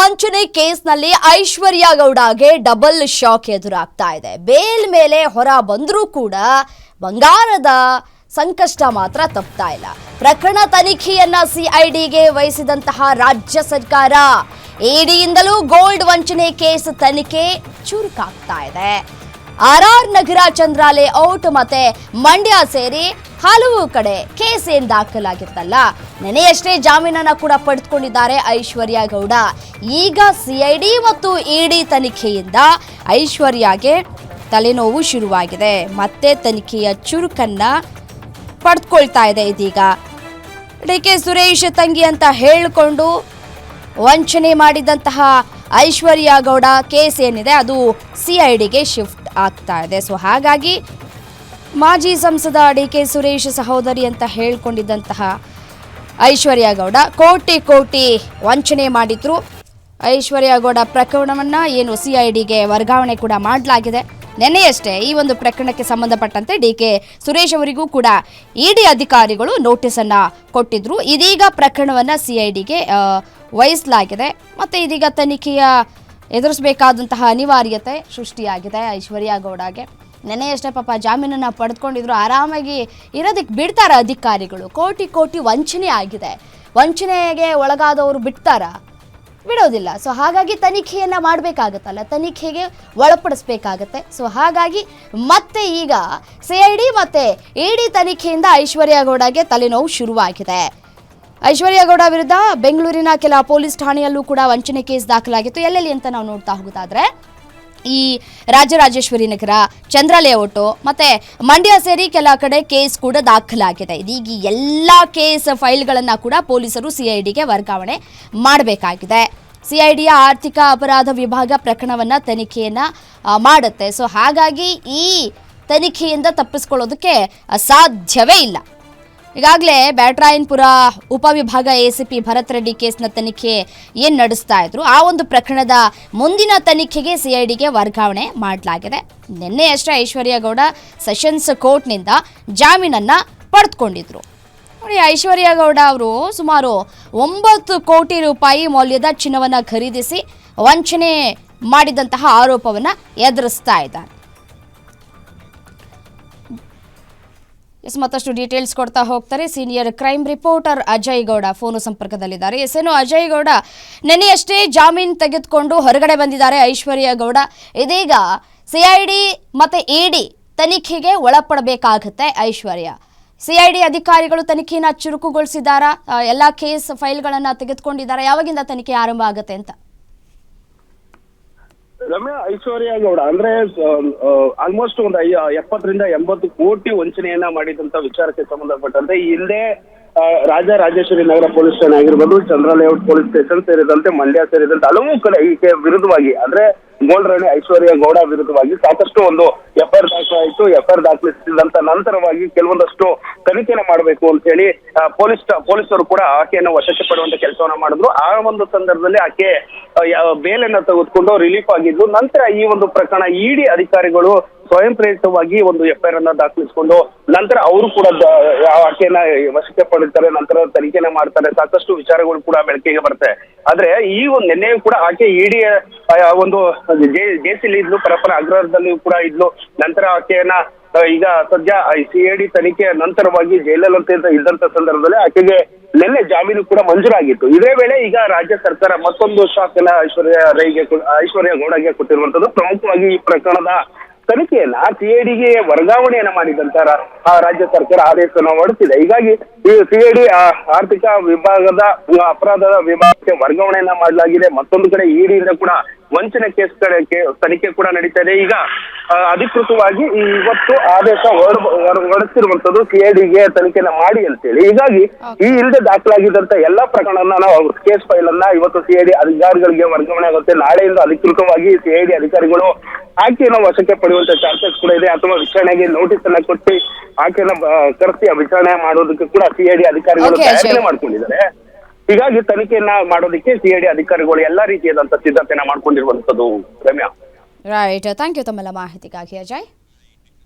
ವಂಚನೆ ಕೇಸ್ನಲ್ಲಿ ಐಶ್ವರ್ಯ ಗೌಡಗೆ double shock ಎದುರಾಗ್ತಾ ಇದೆ. ಬೇಲ್ ಮೇಲೆ ಹೊರ ಬಂದರೂ ಕೂಡ ಬಂಗಾರದ ಸಂಕಷ್ಟ ಮಾತ್ರ ತಪ್ತಾ ಇಲ್ಲ. ಪ್ರಕರಣ ತನಿಖೆಯನ್ನ ಸಿಐಡಿಗೆ ವಹಿಸಿದಂತಹ ರಾಜ್ಯ ಸರ್ಕಾರ ಇಡಿಯಿಂದಲೂ ಗೋಲ್ಡ್ ವಂಚನೆ ಕೇಸ್ ತನಿಖೆ ಚುರುಕಾಗ್ತಾ ಇದೆ. ಆರ್ಆರ್ ನಗರ, ಚಂದ್ರ ಲೇಔಟ್ ಮತ್ತೆ ಮಂಡ್ಯ ಸೇರಿ ಹಲವು ಕಡೆ ಕೇಸ್ ಏನ್ ದಾಖಲಾಗಿತ್ತಲ್ಲ, ನೆನೆಯಷ್ಟೇ ಜಾಮೀನನ್ನ ಕೂಡ ಪಡೆದುಕೊಂಡಿದ್ದಾರೆ ಐಶ್ವರ್ಯ ಗೌಡ. ಈಗ ಸಿಐಡಿ ಮತ್ತು ಇಡಿ ತನಿಖೆಯಿಂದ ಐಶ್ವರ್ಯಗೆ ತಲೆನೋವು ಶುರುವಾಗಿದೆ. ಮತ್ತೆ ತನಿಖೆಯ ಚುರುಕನ್ನ ಪಡೆದುಕೊಳ್ತಾ ಇದೆ. ಇದೀಗ ಡಿಕೆ ಸುರೇಶ್ ತಂಗಿ ಅಂತ ಹೇಳಿಕೊಂಡು ವಂಚನೆ ಮಾಡಿದಂತಹ ಐಶ್ವರ್ಯ ಗೌಡ ಕೇಸ್ ಏನಿದೆ ಅದು ಸಿಐಡಿಗೆ ಶಿಫ್ಟ್ ಆಗ್ತಾ ಇದೆ. ಸೊ ಹಾಗಾಗಿ ಮಾಜಿ ಸಂಸದ ಡಿಕೆ ಸುರೇಶ್ ಸಹೋದರಿ ಅಂತ ಹೇಳ್ಕೊಂಡಿದ್ದಂತಹ ಐಶ್ವರ್ಯ ಗೌಡ ಕೋಟಿ ವಂಚನೆ ಮಾಡಿದ್ರು. ಐಶ್ವರ್ಯ ಗೌಡ ಪ್ರಕರಣವನ್ನ ಏನು ಸಿಐಡಿಗೆ ವರ್ಗಾವಣೆ ಕೂಡ ಮಾಡಲಾಗಿದೆ. ನೆನ್ನೆಯಷ್ಟೇ ಈ ಒಂದು ಪ್ರಕರಣಕ್ಕೆ ಸಂಬಂಧಪಟ್ಟಂತೆ ಡಿಕೆ ಸುರೇಶ್ ಅವರಿಗೂ ಕೂಡ ಇಡಿ ಅಧಿಕಾರಿಗಳು ನೋಟಿಸ್ ಅನ್ನ ಕೊಟ್ಟಿದ್ರು. ಇದೀಗ ಪ್ರಕರಣವನ್ನ ಸಿಐಡಿಗೆ ವಹಿಸಲಾಗಿದೆ. ಮತ್ತೆ ಇದೀಗ ತನಿಖೆಯ ಎದುರಿಸಬೇಕಾದಂತಹ ಅನಿವಾರ್ಯತೆ ಸೃಷ್ಟಿಯಾಗಿದೆ ಐಶ್ವರ್ಯ ಗೌಡಗೆ. ನೆನೆಯಷ್ಟೇ ಪಾಪ ಜಾಮೀನನ್ನು ಪಡೆದುಕೊಂಡಿದ್ರು, ಆರಾಮಾಗಿ ಇರೋದಕ್ಕೆ ಬಿಡ್ತಾರ ಅಧಿಕಾರಿಗಳು. ಕೋಟಿ ವಂಚನೆ ಆಗಿದೆ. ವಂಚನೆಗೆ ಒಳಗಾದವರು ಬಿಡ್ತಾರಾ? ಬಿಡೋದಿಲ್ಲ. ಸೊ ಹಾಗಾಗಿ ತನಿಖೆಯನ್ನು ಮಾಡಬೇಕಾಗತ್ತಲ್ಲ, ತನಿಖೆಗೆ ಒಳಪಡಿಸ್ಬೇಕಾಗತ್ತೆ. ಸೊ ಹಾಗಾಗಿ ಮತ್ತೆ ಈಗ ಸಿಐಡಿ ಮತ್ತೆ ಇಡಿ ತನಿಖೆಯಿಂದ ಐಶ್ವರ್ಯ ಗೌಡಗೆ ತಲೆನೋವು ಶುರುವಾಗಿದೆ. ಐಶ್ವರ್ಯ ಗೌಡ ವಿರುದ್ಧ ಬೆಂಗಳೂರಿನ ಕೆಲ ಪೊಲೀಸ್ ಠಾಣೆಯಲ್ಲೂ ಕೂಡ ವಂಚನೆ ಕೇಸ್ ದಾಖಲಾಗಿತ್ತು. ಎಲ್ಲೆಲ್ಲಿ ಅಂತ ನಾವು ನೋಡ್ತಾ ಹೋಗೋದಾದ್ರೆ ಈ ರಾಜರಾಜೇಶ್ವರಿ ನಗರ, ಚಂದ್ರ ಲೇಔಟ್ ಮತ್ತೆ ಮಂಡ್ಯ ಸೇರಿ ಕೆಲ ಕಡೆ ಕೇಸ್ ಕೂಡ ದಾಖಲಾಗಿದೆ. ಇದೀಗ ಎಲ್ಲ ಕೇಸ್ ಫೈಲ್ಗಳನ್ನು ಕೂಡ ಪೊಲೀಸರು ಸಿಐಡಿಗೆ ವರ್ಗಾವಣೆ ಮಾಡಬೇಕಾಗಿದೆ. ಸಿಐಡಿಯ ಆರ್ಥಿಕ ಅಪರಾಧ ವಿಭಾಗ ಪ್ರಕರಣವನ್ನ ತನಿಖೆಯನ್ನ ಮಾಡುತ್ತೆ. ಸೊ ಹಾಗಾಗಿ ಈ ತನಿಖೆಯಿಂದ ತಪ್ಪಿಸ್ಕೊಳ್ಳೋದಕ್ಕೆ ಸಾಧ್ಯವೇ ಇಲ್ಲ. ಈಗಾಗಲೇ ಬ್ಯಾಟರಾಯನಪುರ ಉಪವಿಭಾಗ ಎಸಿಪಿ ಭರತ್ ರೆಡ್ಡಿ ಕೇಸ್ನ ತನಿಖೆ ಏನು ನಡೆಸ್ತಾ ಇದ್ರು, ಆ ಒಂದು ಪ್ರಕರಣದ ಮುಂದಿನ ತನಿಖೆಗೆ ಸಿಐಡಿಗೆ ವರ್ಗಾವಣೆ ಮಾಡಲಾಗಿದೆ. ನಿನ್ನೆಯಷ್ಟೇ ಐಶ್ವರ್ಯ ಗೌಡ ಸೆಷನ್ಸ್ ಕೋರ್ಟ್ನಿಂದ ಜಾಮೀನನ್ನ ಪಡೆದುಕೊಂಡಿದ್ರು. ನೋಡಿ, ಐಶ್ವರ್ಯ ಗೌಡ ಅವರು ಸುಮಾರು 9 ಕೋಟಿ ರೂಪಾಯಿ ಮೌಲ್ಯದ ಚಿನ್ನವನ್ನು ಖರೀದಿಸಿ ವಂಚನೆ ಮಾಡಿದಂತಹ ಆರೋಪವನ್ನು ಎದುರಿಸ್ತಾ ಇದ್ದಾರೆ. ಮತ್ತಷ್ಟು ಡೀಟೇಲ್ಸ್ ಕೊಡ್ತಾ ಹೋಗ್ತಾರೆ senior crime reporter Ajay Gowda phone ಸಂಪರ್ಕದಲ್ಲಿದ್ದಾರೆ. ಏನು ಅಜಯ್ ಗೌಡ, ನೆನೆಯಷ್ಟೇ ಜಾಮೀನು ತೆಗೆದುಕೊಂಡು ಹೊರಗಡೆ ಬಂದಿದ್ದಾರೆ ಐಶ್ವರ್ಯ ಗೌಡ. ಇದೀಗ ಸಿಐಡಿ ಮತ್ತೆ ಇಡಿ ತನಿಖೆಗೆ ಒಳಪಡಬೇಕಾಗುತ್ತೆ ಐಶ್ವರ್ಯ. ಸಿಐಡಿ ಅಧಿಕಾರಿಗಳು ತನಿಖೆಯನ್ನು ಚುರುಕುಗೊಳಿಸಿದ್ದಾರಾ? ಎಲ್ಲ ಕೇಸ್ ಫೈಲ್ಗಳನ್ನು ತೆಗೆದುಕೊಂಡಿದ್ದಾರೆ. ಯಾವಾಗಿಂದ ತನಿಖೆ ಆರಂಭ ಆಗುತ್ತೆ ಅಂತ? ರಮ್ಯಾ, ಐಶ್ವರ್ಯ ಗೌಡ ಅಂದ್ರೆ ಆಲ್ಮೋಸ್ಟ್ ಒಂದು 70 ರಿಂದ 80 ಕೋಟಿ ವಂಚನೆಯನ್ನ ಮಾಡಿದಂತ ವಿಚಾರಕ್ಕೆ ಸಂಬಂಧಪಟ್ಟಂತೆ ಈ ಹಿಂದೆ ರಾಜರಾಜೇಶ್ವರಿ ನಗರ ಪೊಲೀಸ್ ಸ್ಟೇಷನ್ ಆಗಿರ್ಬೋದು, ಚಂದ್ರ ಲೇಔಟ್ ಪೊಲೀಸ್ ಸ್ಟೇಷನ್ ಸೇರಿದಂತೆ ಮಂಡ್ಯ ಸೇರಿದಂತೆ ಹಲವು ಕಡೆ ಈಕೆ ವಿರುದ್ಧವಾಗಿ ಅಂದ್ರೆ ಗೋಲ್ಡ್ ರಾಣಿ ಐಶ್ವರ್ಯ ಗೌಡ ವಿರುದ್ಧವಾಗಿ ಸಾಕಷ್ಟು ಒಂದು ಎಫ್ಐಆರ್ ದಾಖಲಾಯಿತು. ಎಫ್ಐಆರ್ ದಾಖಲಿಸಿದಂತ ನಂತರವಾಗಿ ಕೆಲವೊಂದಷ್ಟು ತನಿಖೆನ ಮಾಡಬೇಕು ಅಂತ ಹೇಳಿ ಪೊಲೀಸರು ಕೂಡ ಆಕೆಯನ್ನು ವಶಕ್ಕೆ ಪಡುವಂತ ಕೆಲಸವನ್ನ ಮಾಡಿದ್ರು. ಆ ಒಂದು ಸಂದರ್ಭದಲ್ಲಿ ಆಕೆ ಬೇಲನ್ನ ತೆಗೆದುಕೊಂಡು ರಿಲೀಫ್ ಆಗಿದ್ದು, ನಂತರ ಈ ಒಂದು ಪ್ರಕರಣ ಇಡಿ ಅಧಿಕಾರಿಗಳು ಸ್ವಯಂ ಪ್ರೇರಿತವಾಗಿ ಒಂದು ಎಫ್ಐಆರ್ ಅನ್ನ ದಾಖಲಿಸಿಕೊಂಡು ನಂತರ ಅವರು ಕೂಡ ಆಕೆಯನ್ನ ವಶಕ್ಕೆ ಪಡಿತಾರೆ, ನಂತರ ತನಿಖೆನ ಮಾಡ್ತಾರೆ. ಸಾಕಷ್ಟು ವಿಚಾರಗಳು ಕೂಡ ಬೆಳಕಿಗೆ ಬರುತ್ತೆ. ಆದ್ರೆ ಈ ಒಂದು ನಿನ್ನೆಯೂ ಕೂಡ ಆಕೆ ಇಡಿ ಒಂದು ಜೇಸಿಲಿ ಇದ್ಲು, ಪರಪರ ಅಗ್ರಹದಲ್ಲಿಯೂ ಕೂಡ ಇದ್ಲು. ನಂತರ ಆಕೆಯನ್ನ ಈಗ ಸದ್ಯ ಸಿಐಡಿ ತನಿಖೆಯ ನಂತರವಾಗಿ ಜೈಲಲ್ಲಿ ಇದ್ದಂತ ಸಂದರ್ಭದಲ್ಲಿ ಆಕೆಗೆ ನಿನ್ನೆ ಜಾಮೀನು ಕೂಡ ಮಂಜೂರಾಗಿತ್ತು. ಇದೇ ವೇಳೆ ಈಗ ರಾಜ್ಯ ಸರ್ಕಾರ ಮತ್ತೊಂದು ಶಾಕ್ ಅನ್ನ ಐಶ್ವರ್ಯ ಗೌಡಗೆ ಕೊಟ್ಟಿರುವಂತದ್ದು. ಪ್ರಮುಖವಾಗಿ ಈ ಪ್ರಕರಣದ ತನಿಖೆಯನ್ನ ಸಿಐಡಿಗೆ ವರ್ಗಾವಣೆಯನ್ನ ಮಾಡಿದಂತ ರಾಜ್ಯ ಸರ್ಕಾರ ಆದೇಶವನ್ನು ಹೊರಡಿಸಿದೆ. ಹೀಗಾಗಿ ಈ ಸಿಐಡಿ ಆರ್ಥಿಕ ವಿಭಾಗದ ಅಪರಾಧದ ವಿಭಾಗಕ್ಕೆ ವರ್ಗಾವಣೆಯನ್ನ ಮಾಡಲಾಗಿದೆ. ಮತ್ತೊಂದು ಕಡೆ ಇಡಿಯಿಂದ ಕೂಡ ವಂಚನೆ ಕೇಸ್ ತನಿಖೆ ಕೂಡ ನಡೀತಾ ಇದೆ. ಈಗ ಅಧಿಕೃತವಾಗಿ ಇವತ್ತು ಆದೇಶ ಹೊರಡಿಸಿರುವಂತದ್ದು ಸಿಐಡಿಗೆ ತನಿಖೆನ ಮಾಡಿ ಅಂತೇಳಿ. ಹೀಗಾಗಿ ಈ ಹಿಂದೆ ದಾಖಲಾಗಿದ್ದಂತ ಎಲ್ಲಾ ಪ್ರಕರಣನ ನಾವು ಕೇಸ್ ಫೈಲ್ ಅನ್ನ ಇವತ್ತು ಸಿಐಡಿ ಅಧಿಕಾರಿಗಳಿಗೆ ವರ್ಗಾವಣೆ ಆಗುತ್ತೆ. ನಾಳೆಯಿಂದ ಅಧಿಕೃತವಾಗಿ ಸಿಐಡಿ ಅಧಿಕಾರಿಗಳು ಆಕೆಯನ್ನು ವಶಕ್ಕೆ ಪಡೆಯುವಂತ ಚಾನ್ಸಸ್ ಕೂಡ ಇದೆ. ಅಥವಾ ವಿಚಾರಣೆಗೆ ನೋಟಿಸ್ ಅನ್ನ ಕೊಟ್ಟು ಆಕೆಯನ್ನ ಕರೆಸಿ ವಿಚಾರಣೆ ಮಾಡೋದಕ್ಕೆ ಕೂಡ ಸಿಐಡಿ ಅಧಿಕಾರಿಗಳು ತಯಾರಿ ಮಾಡ್ಕೊಂಡಿದ್ದಾರೆ. ಹೀಗಾಗಿ ತನಿಖೆಯನ್ನ ಮಾಡೋದಕ್ಕೆ ಸಿಐಡಿ ಅಧಿಕಾರಿಗಳು ಎಲ್ಲಾ ರೀತಿಯಾದಂತ ಸಿದ್ಧತೆಯನ್ನ ಮಾಡ್ಕೊಂಡಿರುವಂತದ್ದು. ರಮ್ಯಾ, ರೈಟ್, ಥ್ಯಾಂಕ್ ಯು ತಮ್ಮೆಲ್ಲ ಮಾಹಿತಿಗಾಗಿ ಅಜಯ್.